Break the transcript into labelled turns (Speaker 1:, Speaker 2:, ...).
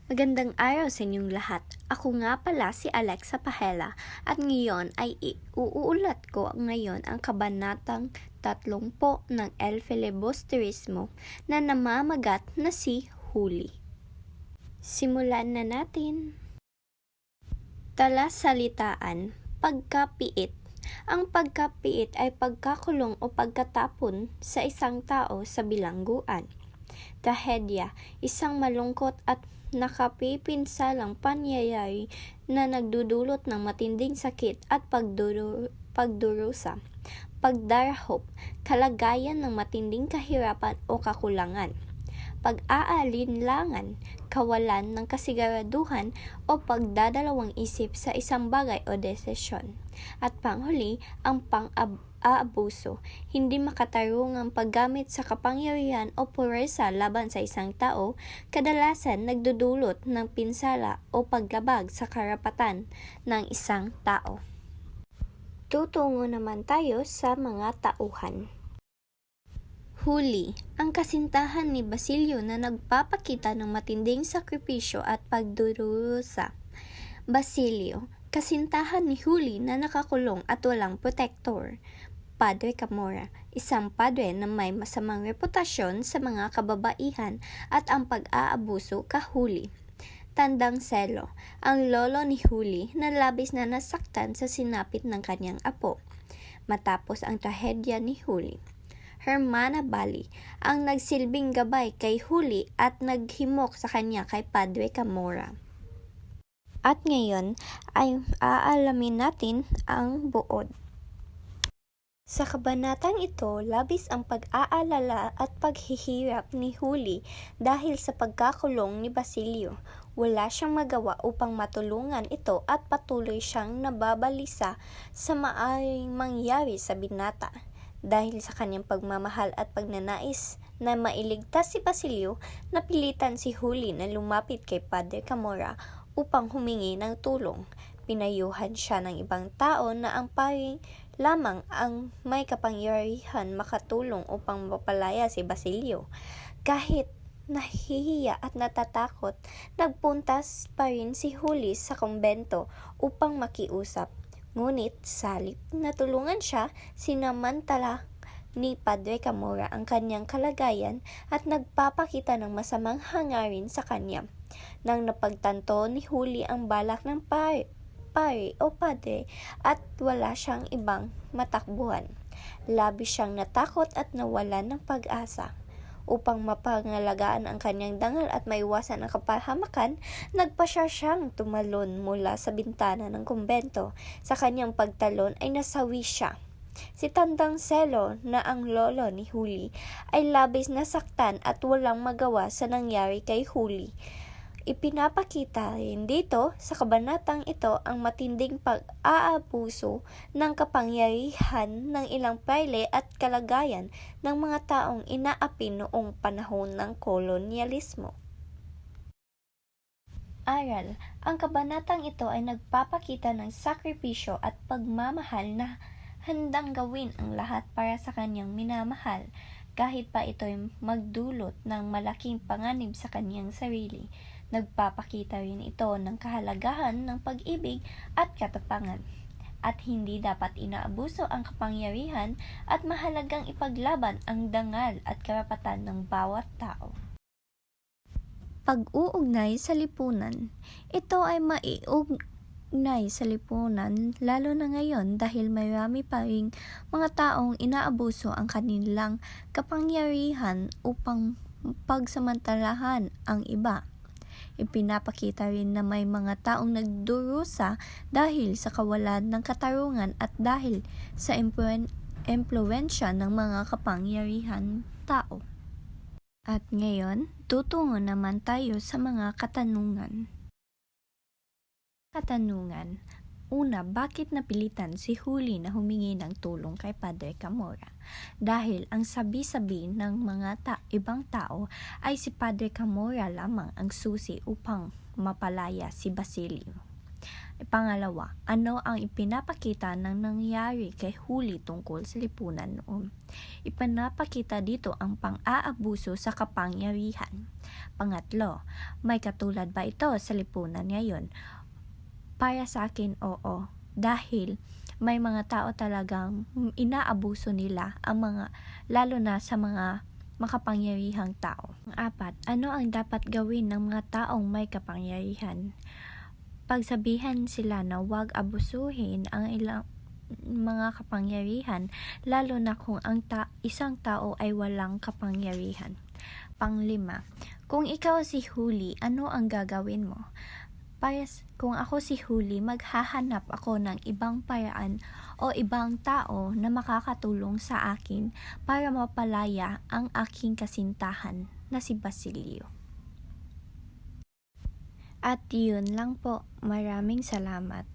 Speaker 1: Magandang araw sa inyong lahat. Ako nga pala si Alexa Pahela at ngayon ay uuulat ko ngayon ang kabanatang 30 ng El Filibusterismo na namamagat na si Huli. Simulan na natin. Talasalitaan, pagkapiit. Ang pagkapiit ay pagkakulong o pagkatapon sa isang tao sa bilangguan. Trahedya, isang malungkot at nakapipinsalang pangyayari na nagdudulot ng matinding sakit at pagdurusa. Pagdarahop, kalagayan ng matinding kahirapan o kakulangan. Pag-aalinlangan, kawalan ng kasiguraduhan o pagdadalawang isip sa isang bagay o desisyon. At panghuli, ang pang-aabuso, hindi makatarungang paggamit sa kapangyarihan o puwersa laban sa isang tao, kadalasan nagdudulot ng pinsala o paglabag sa karapatan ng isang tao. Tutungo naman tayo sa mga tauhan. Huli, ang kasintahan ni Basilio na nagpapakita ng matinding sakripisyo at pagdurusa. Basilio, kasintahan ni Huli na nakakulong at walang protektor. Padre Camorra, isang padre na may masamang reputasyon sa mga kababaihan at ang pag-aabuso kahuli. Tandang Selo, ang lolo ni Huli na labis na nasaktan sa sinapit ng kanyang apo matapos ang trahedya ni Huli. Hermana Bali, ang nagsilbing gabay kay Huli at naghimok sa kanya kay Padre Camorra. At ngayon ay aalamin natin ang buod. Sa kabanatang ito, labis ang pag-aalala at paghihirap ni Huli dahil sa pagkakulong ni Basilio. Wala siyang magawa upang matulungan ito at patuloy siyang nababalisa sa maaaring mangyari sa binata. Dahil sa kanyang pagmamahal at pagnanais na mailigtas si Basilio, napilitan si Huli na lumapit kay Padre Camorra upang humingi ng tulong. Pinayuhan siya ng ibang tao na ang pari lamang ang may kapangyarihan makatulong upang mapalaya si Basilio. Kahit nahihiya at natatakot, nagpuntas pa rin si Huli sa kumbento upang makiusap. Ngunit salip natulungan siya, sinamantala ni Padre Camorra ang kanyang kalagayan at nagpapakita ng masamang hangarin sa kanya. Nang napagtanto ni Huli ang balak ng pare o padre at wala siyang ibang matakbuhan, labis siyang natakot at nawalan ng pag-asa. Upang mapangalagaan ang kanyang dangal at maiwasan ang kapahamakan, nagpasya siyang tumalon mula sa bintana ng kumbento. Sa kanyang pagtalon ay nasawi siya. Si Tandang Selo na ang lolo ni Huli ay labis nasaktan at walang magawa sa nangyari kay Huli. Ipinapakita rin dito sa kabanatang ito ang matinding pag-aabuso ng kapangyarihan ng ilang prayle at kalagayan ng mga taong inaapi noong panahon ng kolonyalismo. Aral, ang kabanatang ito ay nagpapakita ng sakripisyo at pagmamahal na handang gawin ang lahat para sa kanyang minamahal, kahit pa ito'y magdulot ng malaking panganib sa kanyang sarili. Nagpapakita rin ito ng kahalagahan ng pag-ibig at katapangan, at hindi dapat inaabuso ang kapangyarihan at mahalagang ipaglaban ang dangal at karapatan ng bawat tao. Pag-uugnay sa lipunan. Ito ay maiugnay sa lipunan lalo na ngayon dahil marami pa ring mga taong inaabuso ang kanilang kapangyarihan upang pagsamantalahan ang iba. Ipinapakita rin na may mga taong nagdurusa dahil sa kawalan ng katarungan at dahil sa impluwensya ng mga kapangyarihan tao. At ngayon, tutungo naman tayo sa mga katanungan. Una, bakit napilitan si Huli na humingi ng tulong kay Padre Camorra? Dahil ang sabi-sabi ng mga ibang tao ay si Padre Camorra lamang ang susi upang mapalaya si Basilio. Pangalawa, ano ang ipinapakita ng nangyari kay Huli tungkol sa lipunan noon? Ipinapakita dito ang pang-aabuso sa kapangyarihan.
Speaker 2: Pangatlo, may katulad ba ito sa lipunan ngayon? Para sa akin, oo. Dahil may mga tao talagang inaabuso nila ang lalo na sa mga makapangyarihang tao. Apat, ano ang dapat gawin ng mga taong may kapangyarihan? Pagsabihan sila na huwag abusuhin ang ilang mga kapangyarihan, lalo na kung ang isang tao ay walang kapangyarihan. Panglima, kung ikaw si Huli, ano ang gagawin mo? Kung ako si Huli, maghahanap ako ng ibang paraan o ibang tao na makakatulong sa akin para mapalaya ang aking kasintahan na si Basilio. At yun lang po. Maraming salamat.